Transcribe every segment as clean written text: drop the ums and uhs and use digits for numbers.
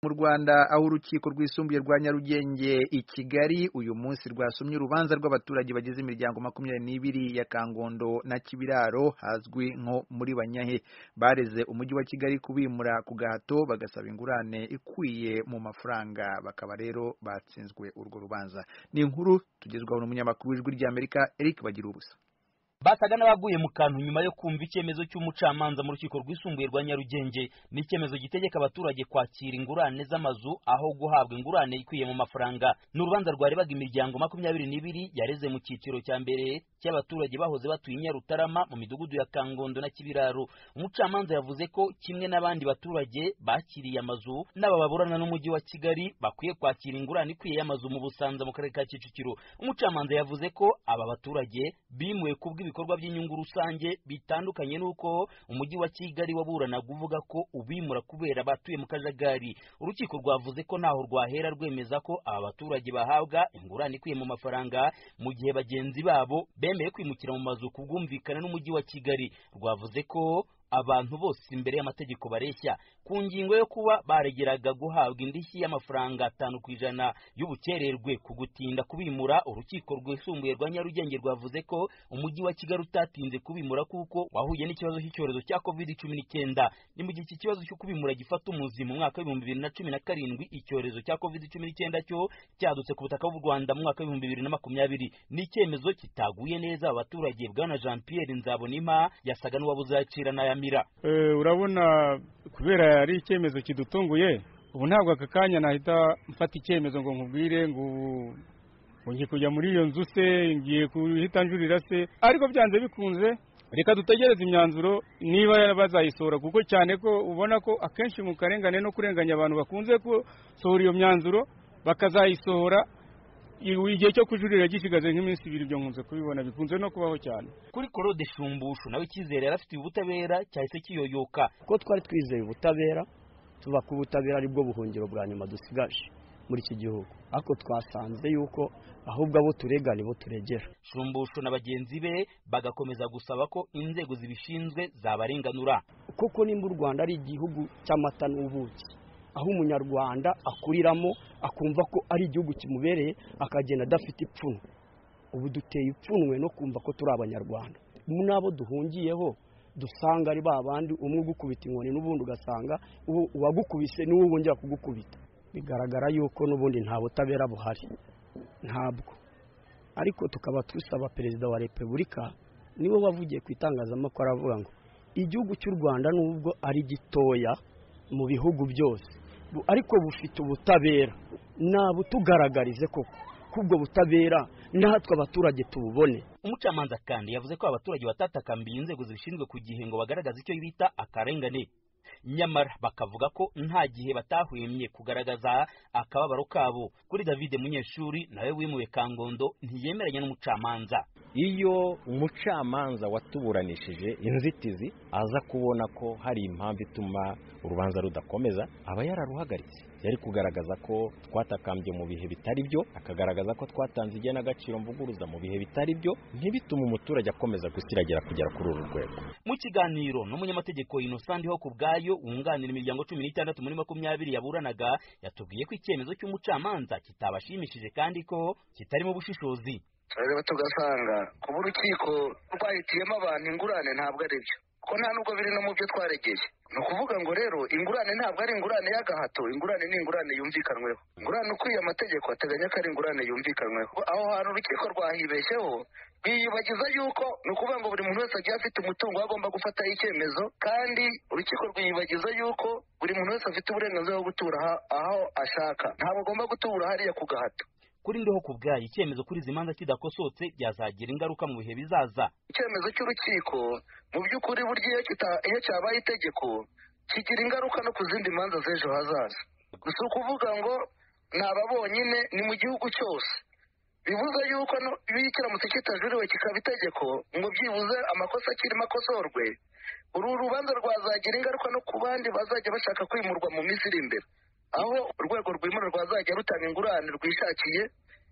mu Rwanda aho urukiko rwisumbuye rwa Nyarugenge i Kigali uyu munsi rwasomye urubanza rw'abaturage bagize imiryango 22 ya Kangondo na Kibiraro hazwi nko muri Banyahe bareze umujyi wa Kigali kubimura ku gahato bagasaba ingurane ikwiye mu mafaranga bakaba rero batsinzwe urwo rubanza. Ni inkuru tugezwaho n'umunyamakuru w'Ijwi ry'Amerika Eric Bagirubusa. Basaga n'abaguye mu kantu nyuma yo kumva icyemezo cy'umucamanza mu rukiko rwisumbuye rwa Nyarugenge n'icyemezo gitegeka abaturage kwakira ingurane z'amazu aho guhabwa ingurane ikwiye mu mafaranga. N'urubanza rwarebaga imiryango 22 yareze mu cyiciro cya mbere cy'abaturage bahoze batuye Nyarutarama mu midugudu ya Kangondo na Kibiraro. Umucamanza yavuze ko kimwe n'abandi baturage bakiriye amazu n'ababurana n'umujyi wa Kigali bakwiye kwakira ingurane ikwiye y'amazu mu Busanza mu karere ka Kicukiro. Umucamanza yavuze ko aba baturage bimuwe ibikorwa by'inyungu rusange bitandukanye nuko umujyi wa Kigali waburanaga uvuga ko ubimura kubera batuye mu kajagari. Urukiko rwavuze ko ntaho rwahera rwemeza ko aba baturage bahabwa ingurane ikwiye mu mafaranga mu gihe bagenzi babo bemeye kwimukira mu mazu kubwumvikana n'umujyi wa Kigali. Rwavuze ko abantu bose imbere y'amategeko bareshya ku ngingo yo kuba baregeraga guhabwa indishyi y'amafaranga 5% y'ubukererwe ku gutinda kubimura. Urukiko rwisumbuye rwa Nyarugenge rwavuze ko umujyi wa Kigali utatinze kubimura kuko wahuye n'ikibazo cy'icyorezo cya COVID-19. Ni mu gihe iki kibazo cyo kubimura gifata umuzi mu mwaka wa 2017 icyorezo cya COVID-19 cyo cyadutse ku butaka bw'u Rwanda mu mwaka wa 2020. Ni icyemezo kitaguye neza abaturage. Bwana Jean Pierre Nzabonima yasaga n'uwabuzakira na urabona kubera ari icyemezo kidutunguye ubu ntabwo aka kanya nahita mfata icyemezo ngo nkubwire ngo ngiye kujya muri iyo nzu se ngiye kuhita njurira se, ariko byanze bikunze reka dutegereze imyanzuro niba bazayisohora kuko cyane ko ubona ko akenshi mu karengane no kurenganya abantu bakunze gusohora iyo myanzuro bakazayisohora igihe cyo kujurira gishigaze nk'iminsi 2 byo nkunze kubibona bikunze no kubaho cyane. Kuri Claude Shumbusho nawe cyizere yarafite ubutabera cyahise kiyoyoka ko twari twizeye ubutabera tuba ku butabera aribwo buhungiro bwa nyuma dusigaje muri iki gihugu, ariko twasanze yuko ahubwo abo turegana bo turegera. Shumbusho na bagenzi be bagakomeza gusaba ko inzego zibishinzwe zabarenganura kuko nimba u Rwanda ari igihugu cy'amata n'ubuki aho umunyarwanda akuriramo akumva ko ari igihugu kimubereye akagenda adafite ipfunwe. Ubu duteye ipfunwe no kumva ko turi abanyarwanda nabo duhungiyeho dusanga ari babandi umwe gukubita inkoni n'ubundi ugasanga uwagukubise niwe wongera kugukubita. Bigaragara yuko n'ubundi nta butabera buhari ntabwo, ariko tukaba tusaba perezida wa Repubulika niwe wavugiye ku itangazamakuru avuga ngo igihugu cy'u Rwanda nubwo ari gitoya mu bihugu byose ariko bufite ubutabera nabo tugaragarize ko kubwo butabera natwe abaturage tububone. Umucamanza kandi yavuze ko abaturage batatakambiye inzego zibishinzwe ku gihe ngo bagaragaze icyo bita akarengane, nyamara bakavuga ko nta gihe batahwemye kugaragaza akababaro kabo. Kuri David Munyeshuri nawe wimuwe Kangondo ntiyemeranya n'umucamanza. Iyo umucamanza watuburanishije inzitizi aza kubona ko hari impamvu ituma urubanza rudakomeza aba yararuhagaritse, yari kugaragaza ko twatakambye mu bihe bitari byo, akagaragaza ko twatanze igena agaciro mvuguruza mu bihe bitari byo, ntibitume umuturage akomeza gusiragira kugera kuri uru rwego. Mu kiganiro n'umunyamategeko Innocent ho kubgayo wunganira imiryango 16 muri 20 yaburanaga yatubwiye ko icyemezo cy'umucamanza kitabashimishije kandi ko kitarimo ubushishozi. Rero tugasanga kuba urukiko rwahitiyemo abantu ingurane ntabwo ari byo ko nta nubwo biri no mu byo twaregeye. Ni ukuvuga ngo rero ingurane ntabwo ari ingurane y'agahato, ingurane ni ingurane yumvikanweho. Ingurane ukwiye amategeko ateganya ko ari ingurane yumvikanweho. Aho hantu urukiko rwahibeshyeho rwiyibagiza yuko ni ukuvuga ngo buri muntu wese agiye afite umutungo agomba gufataho icyemezo, kandi urukiko rwiyibagiza yuko buri muntu wese afite uburenganzira bwo gutura aho ashaka, ntabwo agomba gutura hariya ku gahato. Kuri Ndiho kubgayo icyemezo kuri zimanza kidakosotse byazagira ingaruka mu bihe bizaza. Icyemezo cy'urukiko mu by'ukuri buryo iyo cyabaye itegeko kigira ingaruka no ku zindi manza z'ejo hazaza. Gusa ukuvuga ngo naba bonyine ni mu gihugu cyose, bivuze yuko iyo kiramutse kitajuriwe kikaba itegeko ngo byibuze amakosa kirimo akosorwe, uru rubanza rwazagira ingaruka no ku bandi bazajya bashaka kwimurwa mu minsi iri imbere, aho urwego rwimura rwazajya rutanga ingurane rwishakiye,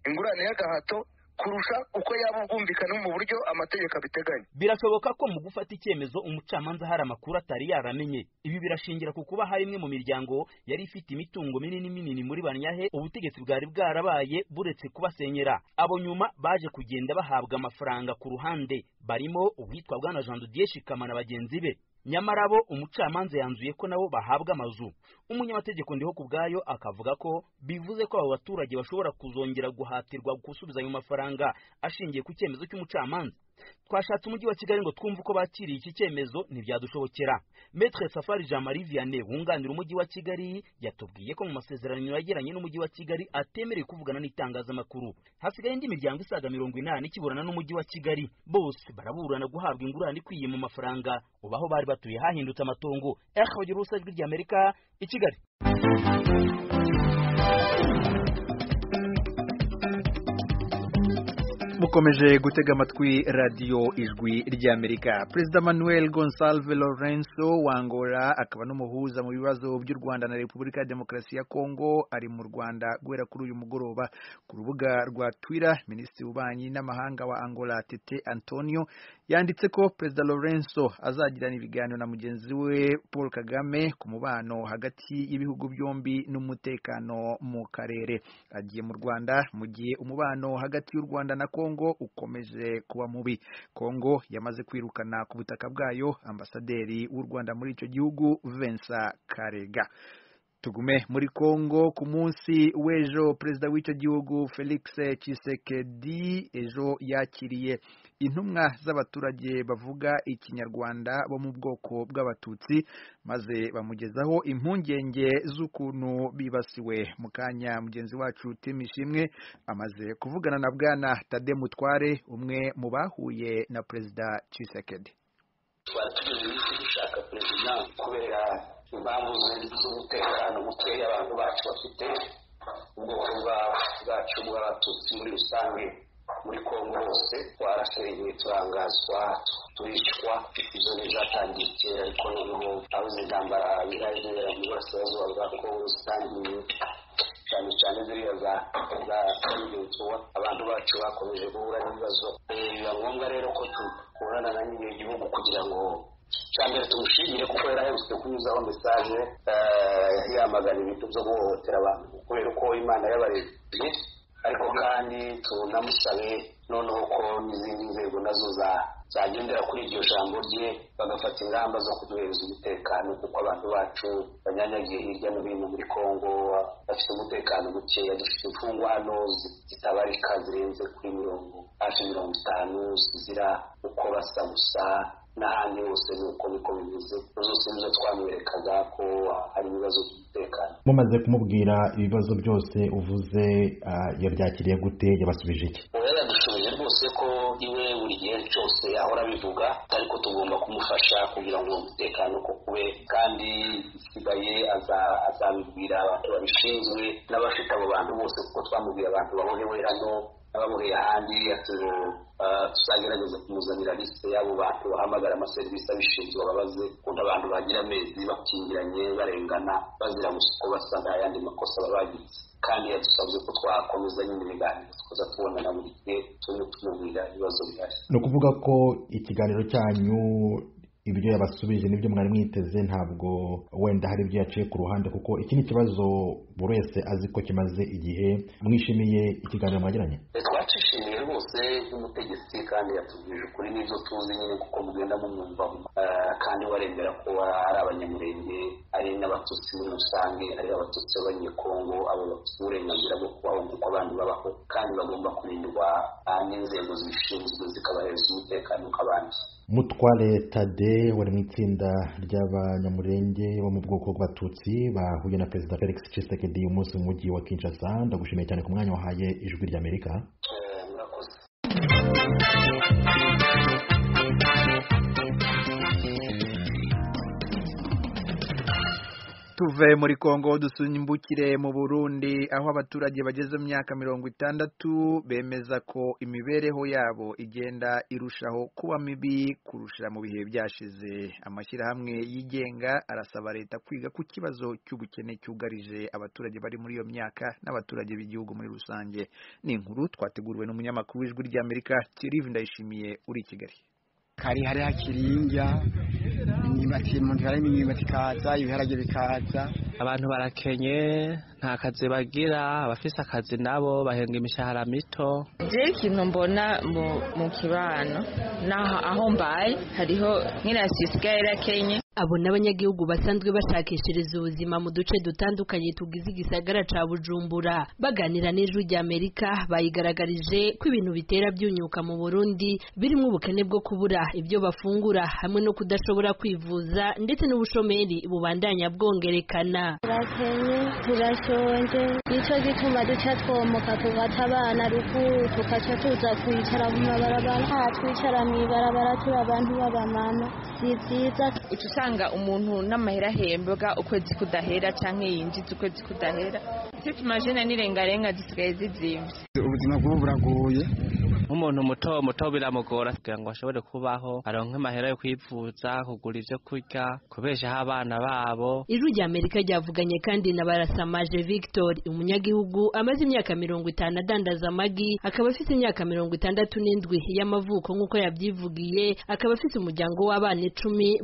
ingurane y'agahato kurusha uko yaba ubwumvikane mu buryo amategeko abiteganya. Birashoboka ko mu gufata icyemezo umucamanza hari amakuru atari yaramenye. Ibi birashingira ku kuba hari imwe mu miryango yari ifite imitungo minini muri Banyahe ubutegetsi bwari bwarabaye buretse kubasenyera. Abo nyuma baje kugenda bahabwa amafaranga ku ruhande, barimo uwitwa Bwana Jean Didier Shikama na bagenzi be. Nyamara bo umucamanza yanzuye ko nabo bahabwa amazu. Umunyamategeko Ndiho Kubwayo akavuga ko bivuze ko abo baturage bashobora kuzongera guhatirwa gusubiza ayo mafaranga ashingiye ku cyemezo cy'umucamanza. Twashatse umujyi wa Kigali ngo twumve uko bakiriye iki cyemezo ntibyadushobokera. Maître Safari Jean Marie Vianney wunganira umujyi wa Kigali yatubwiye ko mu masezerano yagiranye n'umujyi wa Kigali atemereye kuvugana n'itangazamakuru. Hasigaye indi miryango isaga 80 kiburana n'umujyi wa Kigali, bose baraburana guhabwa ingurane ikwiye mu mafaranga ubaho bari batuye hahindutse amatongo. Bagira ubusa ijwi ry'Amerika i Kigali. Mukomeje gutega amatwi radio ijwi ry'Amerika. Perezida Manuel Gonçalves Lourenço wa Angola akaba n'umuhuza mu bibazo by'u Rwanda na Repubulika ya Demokarasi ya Kongo ari mu Rwanda guhera kuri uyu mugoroba. Ku rubuga rwa Twitter, Minisitiri w'Ububanyi n'Amahanga wa Angola Tete Antonio yanditse ko Perezida Lourenço azagirana ibiganiro na mugenzi we Paul Kagame ku mubano hagati y'ibihugu byombi n'umutekano mu karere. Agiye mu Rwanda mu gihe umubano hagati y'u Rwanda na Kongo ukomeje kuba mubi. Kongo yamaze kwirukana ku butaka bwayo ambasaderi w'u Rwanda muri icyo gihugu Vincent Karega. Tugume muri Kongo ku munsi w'ejo perezida w'icyo gihugu Felix Tshisekedi ejo yakiriye intumwa z'abaturage bavuga ikinyarwanda bo mu bwoko bw'abatutsi maze bamugezaho impungenge z'ukuntu bibasiwe. Mu kanya mugenzi wacu Timishimwe amaze kuvugana na Bwana Tade Mutware umwe mu bahuye na perezida Tshisekedi. Twatugeze gushaka perezida kubera impamvu z'umutekano mukeya abantu bacu bafite ubwoko bwacu bw'abatutsi muri rusange muri Kongo hose twarasenywe turangazwa turishwa. Izo ni zatangiye kera ariko noneho aho z'intambara biraje mu burasirazuba bwa Kongo zitangiye cyane ziriya za abantu bacu bakomeje guhura n'ibibazo. Biba ngombwa rero ko tuburana na nyiri igihugu kugira ngo cyambere tumushimire kuko yaraherutse kunyuzaho message yamagana ibintu byo guhohotera abantu kubera ko Imana yabareze, ariko kandi tunamusabe noneho ko n'izindi nzego nazo zagendera kuri iryo jambo rye bagafata ingamba zo kuduhereza umutekano kuko abantu bacu banyanyagiye hirya no hino muri Kongo bafite umutekano mukeya. Dufite imfungwa hano zitabarika zirenze kuri 50 zizira uko basa gusa n'ahandi hose nuko niko bimeze. Zose nizo twamwerekaga ko hari ibibazo by'umutekano. Mumaze kumubwira ibibazo byose uvuze yabyakiriye gute, yabasubije iki? Yadushubije rwose ko iwe buri gihe cyose ahora bivuga ariko tugomba kumufasha kugira ngo umutekano ko kube, kandi isigaye azabibwira abantu babishinzwe n'abafite abo bantu bose kuko twamubwira abantu babohewe hano n'ababoheye ahandi. Tuzagerageza kumuzanira liste y'abo bantu bahamagara amaserivisi abishinzwe babaze ukuntu abantu bagira amezi bakingiranye barengana bazira ko basa n'ayandi makosa babagize, kandi yadusabye ko twakomeza nyine ibiganiro tukaza tubonana buri gihe tumubwira ibibazo bihari. Ni ukuvuga ko ikiganiro cyanyu ibyo yabasubije nibyo mwari mwiteze, ntabwo wenda hari ibyo yaciye ku ruhande, kuko iki ni kibazo buri wese azi ko kimaze igihe. Mwishimiye ikiganiro mwagiranye? Twacishimiye rwose nk'umutegetsi kandi yatubwije ukuri n'ibyo tuzi nyine kuko mugenda mumwumva kandi warembera ko ari abanyamurenge ari n'abatutsi muri rusange ari abatutsi b'abanyekongo abo bafite uburenganzira bwo kubaho nk'uko abandi babaho kandi bagomba kurindwa n'inzego zibishinzwe zikabahereza umutekano nk'abandi. Mutware Tade wari mu itsinda ry'abanyamurenge bo mu bwoko bw'abatutsi bahuye na Perezida Felix Tshisekedi uyu munsi mu mujyi wa Kinshasa, ndagushimiye cyane ku mwanya wahaye ijwi ry'Amerika. tuve muri Kongo dusunyumbukire mu Burundi aho abaturage bageze mu myaka 60 bemeza ko imibereho yabo igenda irushaho kuba mibi kurusha mu bihe byashize. Amashyirahamwe yigenga arasaba leta kwiga ku kibazo cy'ubukene cyugarije abaturage bari muri iyo myaka n'abaturage b'igihugu muri rusange. Ni inkuru twateguriwe n'umunyamakuru w'Ijwi ry'Amerika Thierry Ndayishimiye uri i Kigali. Kari hari hakiringa imyumbati umuntu yarimo imyumbati ikaza ibiharage bikaza abantu barakenye nta kazi bagira abafise akazi nabo bahenga imishahara mito. Je ikintu mbona mu kibano naho aho mbaye hariho nk'irasisigaye rakenye. Abo n'abanyagihugu basanzwe bashakishiriza ubuzima mu duce dutandukanye tugize igisagara ca Bujumbura. Baganira n'Ijwi ry'Amerika bayigaragarije ko ibintu bitera byunyuka mu Burundi birimo ubukene bwo kubura ibyo bafungura hamwe no kudashobora kwivuza ndetse n'ubushomeri bubandanya bwongerekana. Turakenye turashonje nico gituma duca twomoka tugata abana rukuru tukaca tuza kwicara mu mabarabara twicara mw'ibarabara turi abantu b'abamama si vyiza. Usanga umuntu n'amahera hembwa ukwezi kudahera canke yinjiza ukwezi kudahera. Icyo tumajene n'irengarenga zisigaye zizimvye. Ubuzima bwo buragoye. Umuntu muto biramugora kugira ngo ashobore kubaho aronke amahera yo kwivuza kugura ivyo kurya kubeshaho abana babo. Ijwi ry'Amerika ryavuganye kandi na Barasamaje Victor umunyagihugu amaze imyaka 50 adandaza amagi akaba afite imyaka 67 y'amavuko nk'uko yabyivugiye akaba afite umuryango w'abana 10